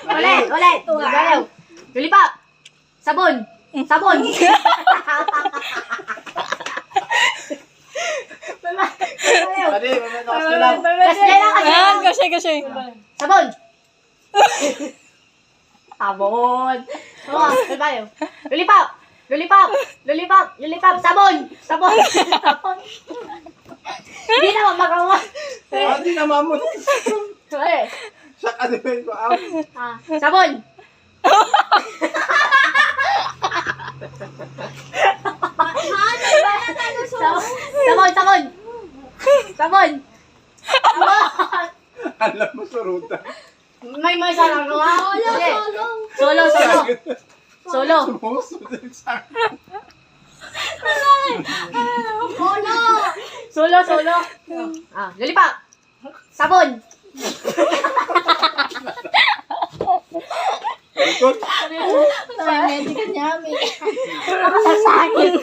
Ulit. Galaw. Lollipop. Sabon. Sabon. Mali, kasi lang. Kasi. Sabon. Sabon. Galaw. Lollipop. Sabon. Hindi na magawa. Hindi naman mo. Ulit. Sa kanimin ko. Sabon. Sabon. Alam mo, suruta. May sarang nga. Solo. Sumusunod sa akin. Solo. Lollipop. Sabon. Ikot. May medical niya, may. Nakasasakit.